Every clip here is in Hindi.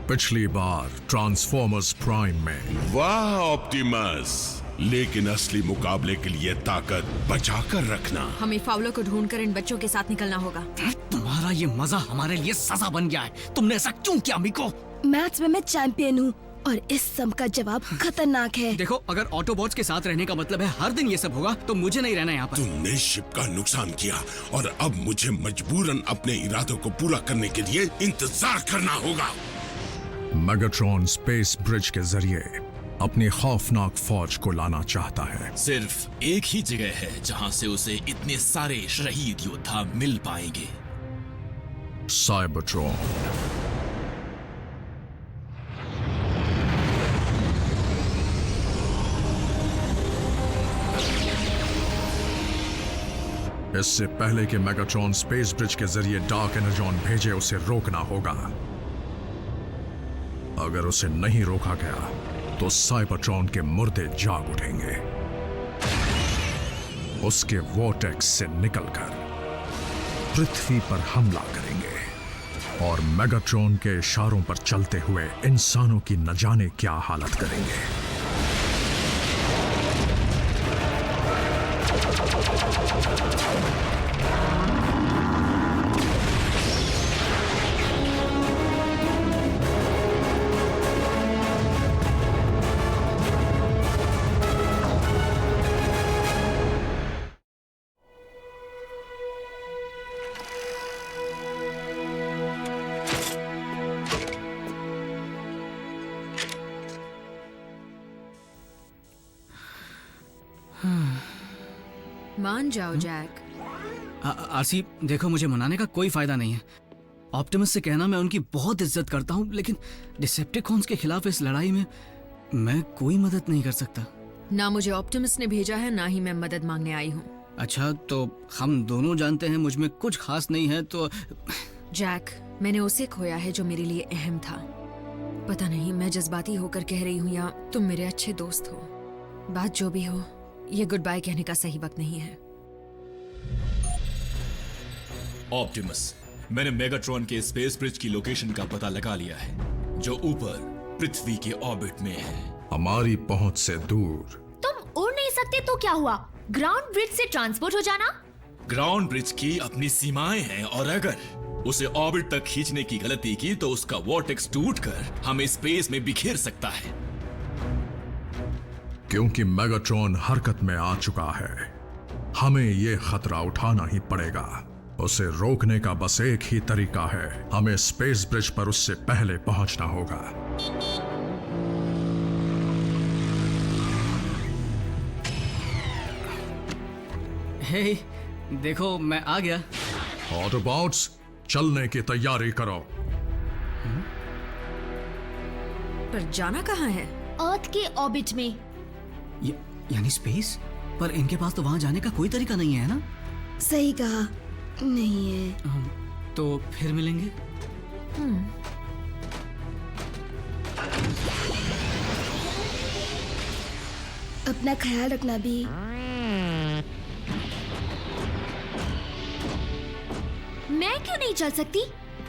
पिछली बार ट्रांसफॉर्मर्स प्राइम में। वाह ऑप्टिमस, लेकिन असली मुकाबले के लिए ताकत बचा कर रखना। हमें फाउलर को ढूंढकर इन बच्चों के साथ निकलना होगा। तुम्हारा ये मजा हमारे लिए सजा बन गया है। तुमने ऐसा क्यों किया मिको? मैथ्स में मैं चैंपियन हूँ और इस सम का जवाब खतरनाक है। देखो, अगर ऑटोबॉट्स के साथ रहने का मतलब है हर दिन ये सब होगा, तो मुझे नहीं रहना यहाँ पर। तुमने शिप का नुकसान किया और अब मुझे मजबूरन अपने इरादों को पूरा करने के लिए इंतजार करना होगा। मेगाट्रॉन स्पेस ब्रिज के जरिए अपनी खौफनाक फौज को लाना चाहता है। सिर्फ एक ही जगह है जहां से उसे इतने सारे शहीद योद्धा मिल पाएंगे। साइबरट्रॉन। इससे पहले कि मेगाट्रॉन स्पेस ब्रिज के जरिए डार्क एनर्जॉन भेजे, उसे रोकना होगा। अगर उसे नहीं रोका गया तो साइबरट्रॉन के मुर्दे जाग उठेंगे, उसके वॉर्टेक्स से निकलकर पृथ्वी पर हमला करेंगे और मेगाट्रॉन के इशारों पर चलते हुए इंसानों की न जाने क्या हालत करेंगे। मान जाओ जैक। आरसी, देखो, मुझे मनाने का कोई फायदा नहीं है। ऑप्टिमस से कहना मैं उनकी बहुत इज्जत करता हूँ, लेकिन डिसेप्टिकॉन्स के खिलाफ इस लड़ाई में मैं कोई मदद नहीं कर सकता। ना मुझे ऑप्टिमस ने भेजा है, ना ही मैं मदद मांगने आई हूँ। अच्छा, तो हम दोनों जानते हैं मुझ में कुछ खास नहीं है, तो जैक, मैंने उसे खोया है जो मेरे लिए अहम था। पता नहीं मैं जज्बाती होकर कह रही हूँ या तुम मेरे अच्छे दोस्त हो। बात जो भी हो, ये गुड बाय कहने का सही वक्त नहीं है। ऑप्टिमस, मैंने मेगाट्रॉन के स्पेस ब्रिज की लोकेशन का पता लगा लिया है, जो ऊपर पृथ्वी के ऑर्बिट में है, हमारी पहुंच से दूर। तुम उड़ नहीं सकते तो क्या हुआ? ग्राउंड ब्रिज से ट्रांसपोर्ट हो जाना। ग्राउंड ब्रिज की अपनी सीमाएं हैं और अगर उसे ऑर्बिट तक खींचने की गलती की तो उसका वॉर्टेक्स टूटकर हमें स्पेस में बिखेर सकता है। क्योंकि मेगाट्रॉन हरकत में आ चुका है, हमें यह खतरा उठाना ही पड़ेगा। उसे रोकने का बस एक ही तरीका है, हमें स्पेस ब्रिज पर उससे पहले पहुंचना होगा। हे, देखो, मैं आ गया। ऑटोबॉट्स, चलने की तैयारी करो। पर जाना कहाँ है? अर्थ के ऑर्बिट में। यानी स्पेस? पर इनके पास तो वहां जाने का कोई तरीका नहीं है ना? सही कहा, नहीं है। तो फिर मिलेंगे। अपना ख्याल रखना भी। मैं क्यों नहीं चल सकती?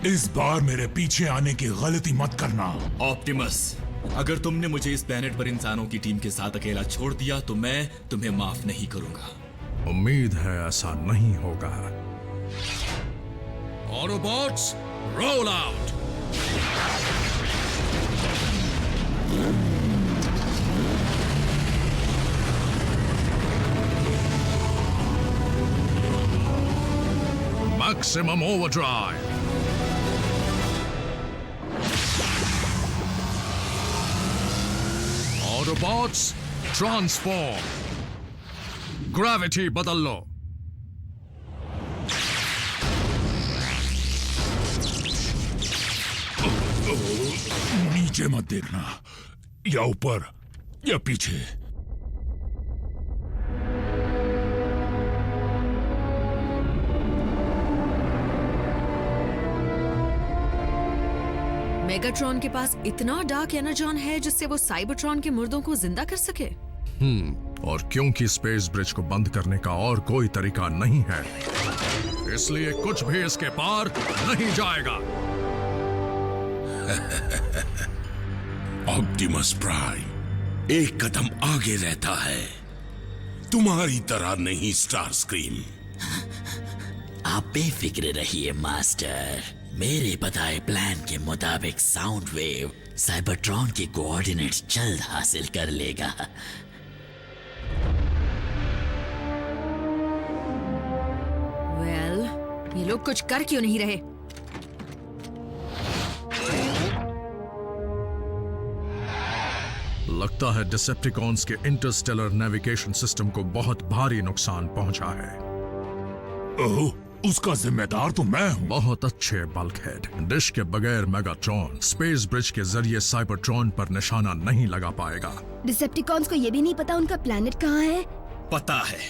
इस बार मेरे पीछे आने की गलती मत करना। ऑप्टिमस, अगर तुमने मुझे इस प्लेनेट पर इंसानों की टीम के साथ अकेला छोड़ दिया तो मैं तुम्हें माफ नहीं करूंगा। उम्मीद है ऐसा नहीं होगा। Autobots, roll out. Maximum overdrive. Autobots, transform. Gravity बदल लो। नीचे मत देखना, या ऊपर या पीछे। मेगाट्रॉन के पास इतना डार्क एनर्जॉन है जिससे वो साइबरट्रॉन के मुर्दों को जिंदा कर सके। और क्योंकि स्पेस ब्रिज को बंद करने का और कोई तरीका नहीं है, इसलिए कुछ भी इसके पार नहीं जाएगा। ऑप्टिमस प्राइम एक कदम आगे रहता है, तुम्हारी तरह नहीं स्टार स्क्रीम। आप बेफिक्र रहिए मास्टर, मेरे बताए प्लान के मुताबिक साउंड वेव साइबरट्रॉन के कोऑर्डिनेट्स जल्द हासिल कर लेगा। ये लोग कुछ कर क्यों नहीं रहे? लगता है डिसेप्टिकॉन्स के इंटरस्टेलर नेविगेशन सिस्टम को बहुत भारी नुकसान पहुंचा है। ओह, उसका जिम्मेदार तो मैं हूँ। बहुत अच्छे बल्कहेड। डिश के बगैर मेगाट्रॉन स्पेस ब्रिज के जरिए साइबरट्रॉन पर निशाना नहीं लगा पाएगा। डिसेप्टिकॉन्स को ये भी नहीं पता उनका प्लैनेट कहाँ है। पता है,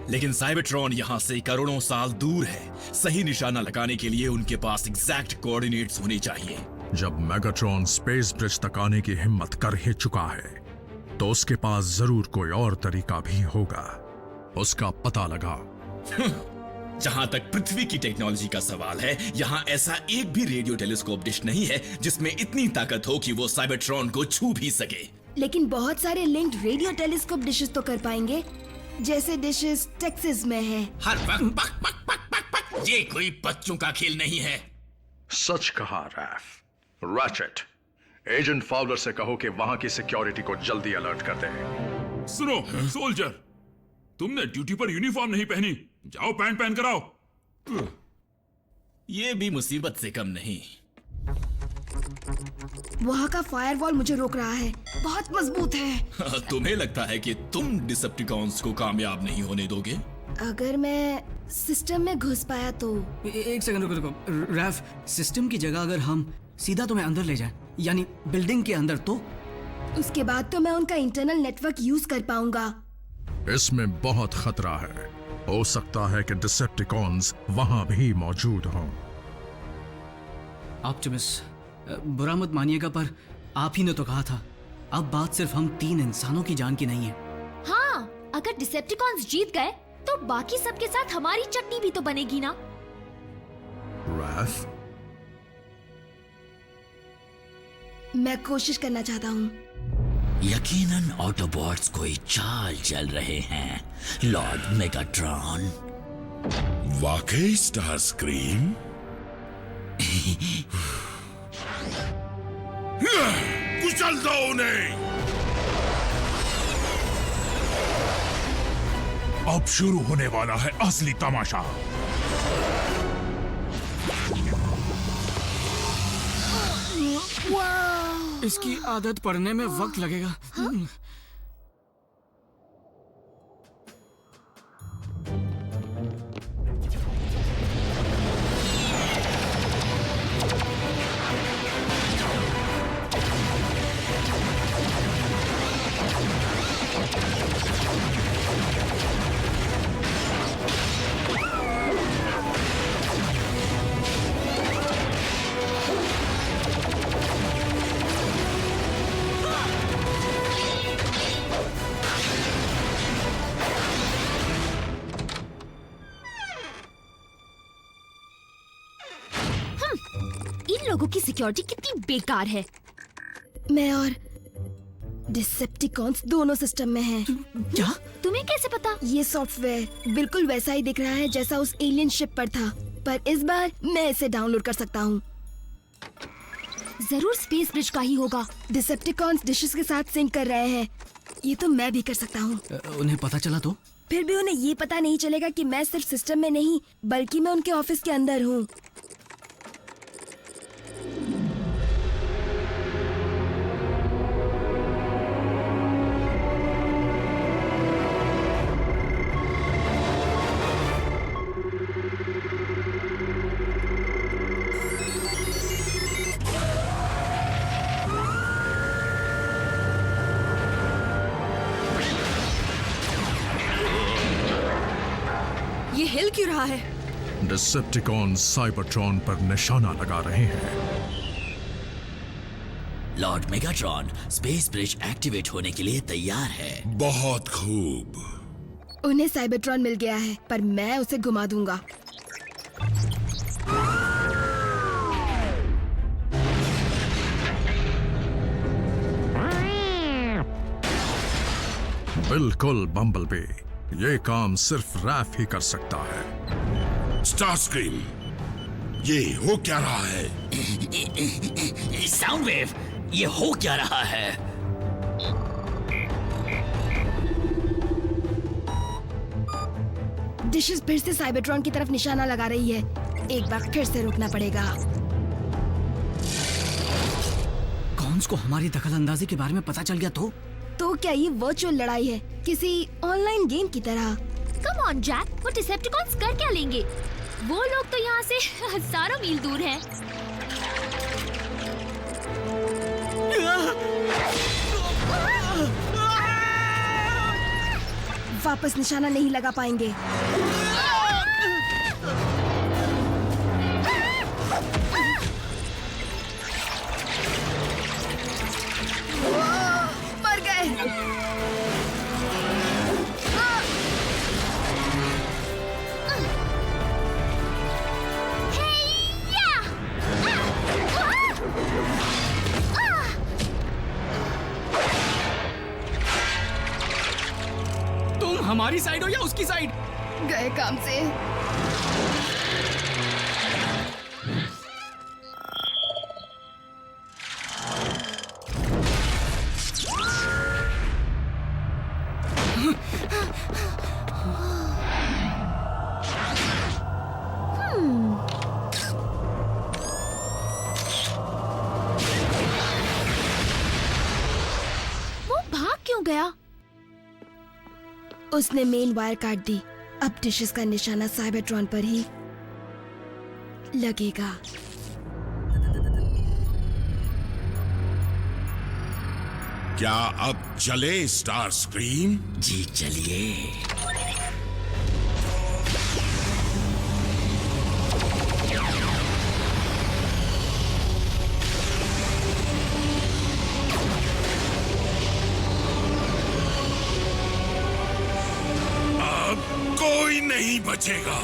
लेकिन साइबरट्रॉन यहाँ से करोड़ों साल दूर है। सही निशाना लगाने के लिए उनके पास एग्जैक्ट कोऑर्डिनेट्स होने चाहिए। जब मेगाट्रॉन स्पेस ब्रिज तक आने की हिम्मत कर ही चुका है तो उसके पास जरूर कोई और तरीका भी होगा। उसका पता लगाओ। जहां तक पृथ्वी की टेक्नोलॉजी का सवाल है, यहाँ ऐसा एक भी रेडियो टेलीस्कोप डिश नहीं है जिसमें इतनी ताकत हो कि वो साइबरट्रॉन को छू भी सके। लेकिन बहुत सारे लिंक्ड रेडियो टेलीस्कोप डिशेस तो कर पाएंगे, जैसे डिशेस टेक्सास में है। हर वक्त पक पक पक पक पक, ये कोई बच्चों का खेल नहीं है। सच कहा रैफ। रैचेट, एजेंट फाउलर से कहो कि वहां की सिक्योरिटी को जल्दी अलर्ट कर दे। सुनो सोल्जर, तुमने ड्यूटी पर यूनिफॉर्म नहीं पहनी, जाओ पैंट पहन कर आओ। ये भी मुसीबत से कम नहीं। वहाँ का फायरवॉल मुझे रोक रहा है, बहुत मजबूत है। तुम्हें लगता है कि तुम डिसेप्टिकॉन्स को कामयाब नहीं होने दोगे? अगर मैं सिस्टम में घुस पाया तो। एक सेकंड रुको रुको। रैफ, सिस्टम की जगह अगर हम सीधा तुम्हें अंदर ले जाएं, यानी बिल्डिंग के अंदर, तो उसके बाद तो मैं उनका इंटरनल नेटवर्क यूज कर पाऊंगा। इसमें बहुत खतरा है। हो सकता है कि डिसेप्टिकॉन्स वहां भी मौजूद हों। ऑप्टिमस, बुरा मत मानिएगा पर आप ही ने तो कहा था, अब बात सिर्फ हम 3 इंसानों की जान की नहीं है। हाँ, अगर डिसेप्टिकॉन्स जीत गए तो बाकी सबके साथ हमारी चटनी भी तो बनेगी ना। रैफ, मैं कोशिश करना चाहता हूँ। यकीनन ऑटोबॉट्स कोई चाल चल रहे हैं, लॉर्ड मेगाट्रॉन। वाकई स्टार स्क्रीम? कुचल दो उन्हें। अब शुरू होने वाला है असली तमाशा। इसकी आदत पड़ने में वक्त लगेगा। लोगों की सिक्योरिटी कितनी बेकार है। मैं और डिसेप्टिकॉन्स दोनों सिस्टम में हैं। क्या? तुम्हें कैसे पता? ये सॉफ्टवेयर बिल्कुल वैसा ही दिख रहा है जैसा उस एलियन शिप पर था, पर इस बार मैं इसे डाउनलोड कर सकता हूँ। जरूर स्पेस ब्रिज का ही होगा। डिसेप्टिकॉन्स डिशेस के साथ सिंक कर रहे हैं, ये तो मैं भी कर सकता हूँ। उन्हें पता चला तो? फिर भी उन्हें ये पता नहीं चलेगा कि मैं सिर्फ सिस्टम में नहीं बल्कि मैं उनके ऑफिस के अंदर हूँ। ये हिल क्यों रहा है? डिसेप्टिकॉन साइबरट्रॉन पर निशाना लगा रहे हैं। Lord Megatron space bridge activate होने के लिए तैयार है। बहुत खूब। उन्हें साइबरट्रॉन मिल गया है, पर मैं उसे घुमा दूंगा। बिल्कुल बम्बलबी, ये काम सिर्फ रैफ ही कर सकता है। स्टारस्क्रीम, ये हो क्या रहा है? साउंड वेव, ये हो क्या रहा है? डिशेस फिर से साइबरट्रॉन की तरफ निशाना लगा रही है। एक बार फिर से रुकना पड़ेगा। कॉन्स को हमारी दखल अंदाजी के बारे में पता चल गया तो क्या ये वर्चुअल लड़ाई है, किसी ऑनलाइन गेम की तरह? कम ऑन जैक, वो डिसेप्टिकॉन्स कर क्या लेंगे? वो लोग तो यहाँ से हजारों मील दूर हैं। वापस निशाना नहीं लगा पाएंगे। मर गए। तुम हमारी साइड हो या उसकी साइड? गए काम से। वो भाग क्यों गया? उसने मेन वायर काट दी। अब डिशेस का निशाना साइबरट्रॉन पर ही लगेगा। क्या अब चले स्टारस्क्रीम? जी चलिए। कोई नहीं बचेगा।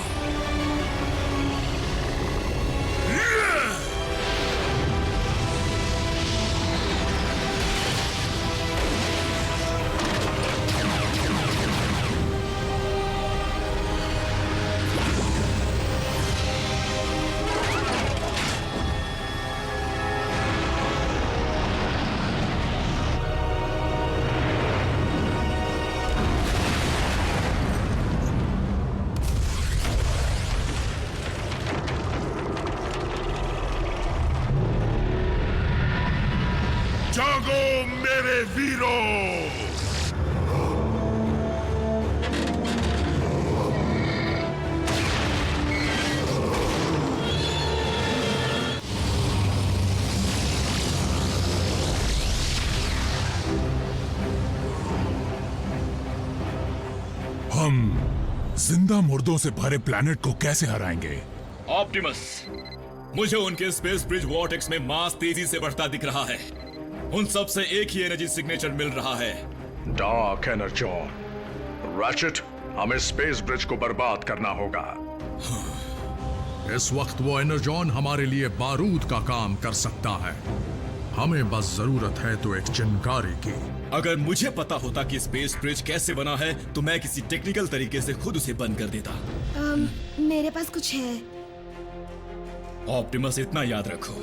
जागो मेरे वीरों! हम जिंदा मुर्दों से भरे प्लेनेट को कैसे हराएंगे? ऑप्टिमस, मुझे उनके स्पेस ब्रिज वॉर्टेक्स में मास तेजी से बढ़ता दिख रहा है। उन सब से एक ही एनर्जी सिग्नेचर मिल रहा है। डार्क एनर्जॉन, रैचेट, हमें स्पेस ब्रिज को बर्बाद करना होगा। इस वक्त वो एनर्जॉन हमारे लिए बारूद का काम कर सकता है। हमें बस जरूरत है तो एक चिनकारी की। अगर मुझे पता होता कि स्पेस ब्रिज कैसे बना है तो मैं किसी टेक्निकल तरीके से खुद उसे बंद कर देता। मेरे पास कुछ है। ऑप्टिमस, इतना याद रखो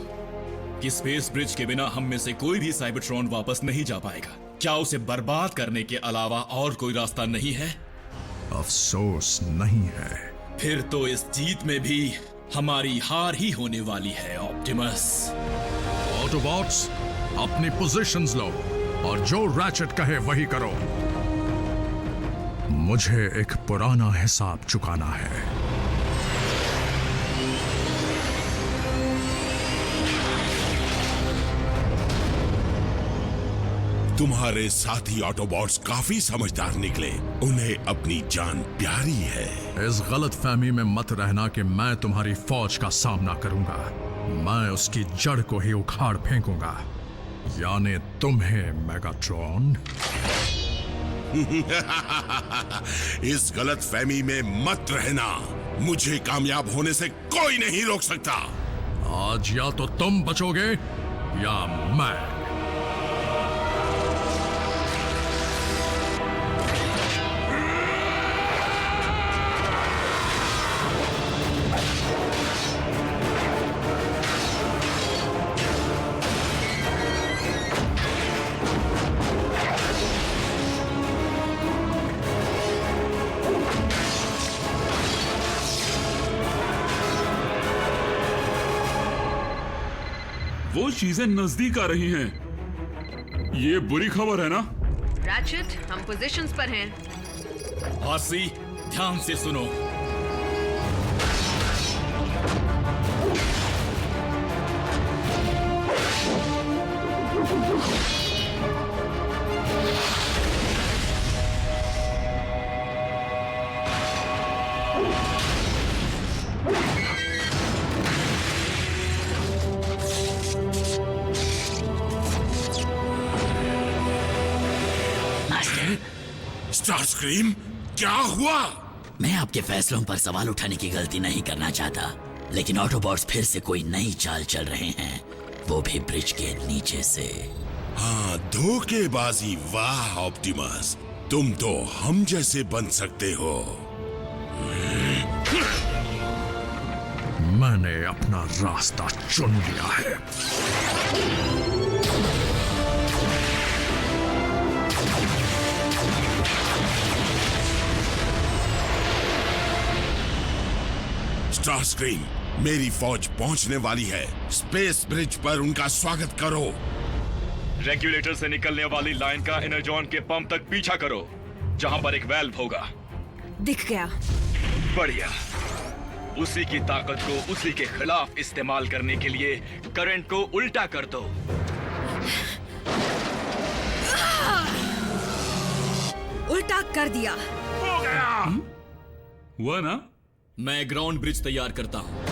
कि स्पेस ब्रिज के बिना हम में से कोई भी साइबरट्रॉन वापस नहीं जा पाएगा। क्या उसे बर्बाद करने के अलावा और कोई रास्ता नहीं है? अफसोस नहीं है। फिर तो इस जीत में भी हमारी हार ही होने वाली है ऑप्टिमस। ऑटोबॉट्स, अपनी पोजीशंस लो और जो रैचेट कहे वही करो। मुझे एक पुराना हिसाब चुकाना है। तुम्हारे साथी ऑटोबॉट्स काफी समझदार निकले। उन्हें अपनी जान प्यारी है। इस गलत फहमी में मत रहना कि मैं तुम्हारी फौज का सामना करूंगा। मैं उसकी जड़ को ही उखाड़ फेंकूंगा, यानी तुम्हें, मेगाट्रॉन। इस गलत फहमी में मत रहना। मुझे कामयाब होने से कोई नहीं रोक सकता। आज या तो तुम बचोगे या मैं। तो चीजें नजदीक आ रही हैं। ये बुरी खबर है ना? रैचेट, हम पोजीशंस पर हैं। आरसी, ध्यान से सुनो। स्टार स्क्रीम, क्या हुआ? मैं आपके फैसलों पर सवाल उठाने की गलती नहीं करना चाहता, लेकिन ऑटोबॉट्स फिर से कोई नई चाल चल रहे हैं, वो भी ब्रिज के नीचे से। हाँ, धोखेबाजी। वाह ऑप्टिमस, तुम तो हम जैसे बन सकते हो। मैंने अपना रास्ता चुन लिया है। स्टार स्क्रीम, मेरी फौज पहुंचने वाली है। स्पेस ब्रिज पर उनका स्वागत करो। रेगुलेटर से निकलने वाली लाइन का एनर्जॉन के पंप तक पीछा करो, जहां पर एक वेल्व होगा। दिख गया। बढ़िया। उसी की ताकत को उसी के खिलाफ इस्तेमाल करने के लिए करंट को उल्टा कर दो। उल्टा कर दिया। हो गया। हुआ ना? मैं ग्राउंड ब्रिज तैयार करता हूं।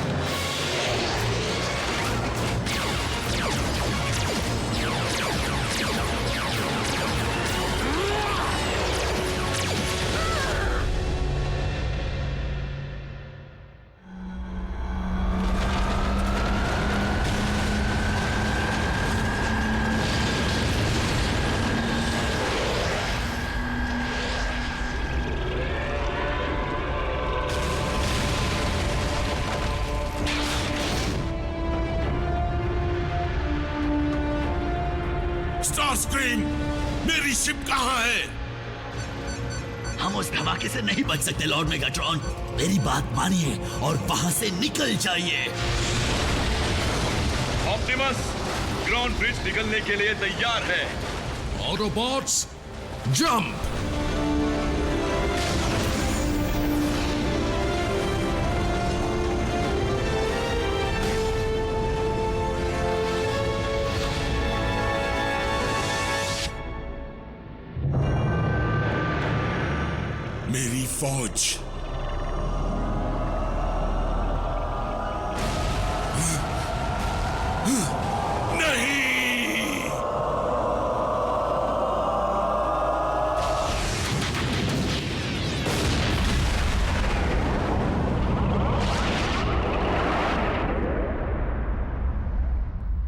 स्टार स्क्रीम, मेरी शिप कहाँ है? हम उस धमाके से नहीं बच सकते लॉर्ड मेगाट्रॉन। मेरी बात मानिए और वहां से निकल जाइए। ऑप्टिमस, ग्राउंड ब्रिज निकलने के लिए तैयार है। Autobots, jump! मेरी फौज। नहीं!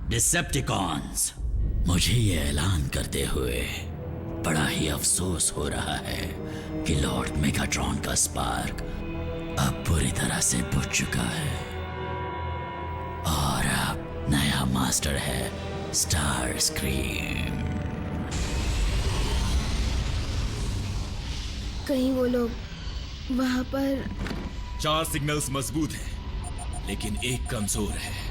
डिसेप्टिकॉन्स, मुझे ये ऐलान करते हुए बड़ा ही अफसोस हो रहा है कि लॉर्ड मेगाट्रॉन का स्पार्क अब पूरी तरह से बुझ चुका है और अब नया मास्टर है स्टार स्क्रीम। कहीं वो लोग वहां पर। 4 सिग्नल्स मजबूत हैं, लेकिन एक कमजोर है।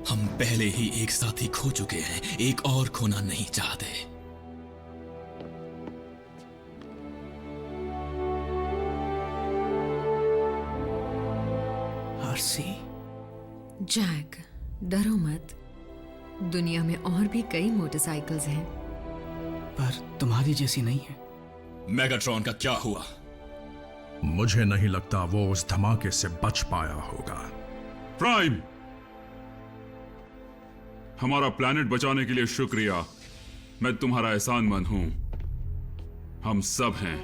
हम पहले ही एक साथी खो चुके हैं, एक और खोना नहीं चाहते। आरसी, जैक, डरो मत। दुनिया में और भी कई मोटरसाइकिल्स हैं। पर तुम्हारी जैसी नहीं है। मेगाट्रॉन का क्या हुआ? मुझे नहीं लगता वो उस धमाके से बच पाया होगा। प्राइम, हमारा प्लैनेट बचाने के लिए शुक्रिया। मैं तुम्हारा एहसानमंद हूं। हम सब हैं।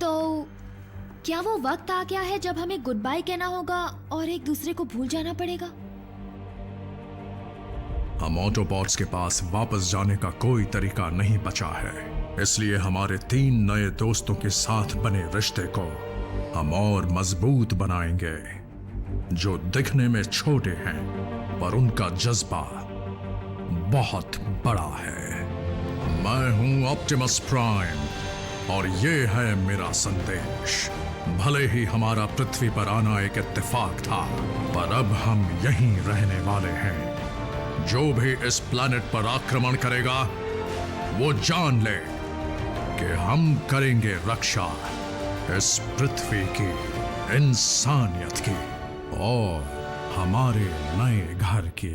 तो क्या वो वक्त आ गया है जब हमें गुड बाय कहना होगा और एक दूसरे को भूल जाना पड़ेगा? हम ऑटोबॉट्स के पास वापस जाने का कोई तरीका नहीं बचा है, इसलिए हमारे 3 नए दोस्तों के साथ बने रिश्ते को हम और मजबूत बनाएंगे, जो दिखने में छोटे हैं पर उनका जज्बा बहुत बड़ा है। मैं हूं ऑप्टिमस प्राइम और ये है मेरा संदेश। भले ही हमारा पृथ्वी पर आना एक इत्तेफाक था, पर अब हम यहीं रहने वाले हैं। जो भी इस प्लैनेट पर आक्रमण करेगा वो जान ले कि हम करेंगे रक्षा इस पृथ्वी की, इंसानियत की और हमारे नए घर की।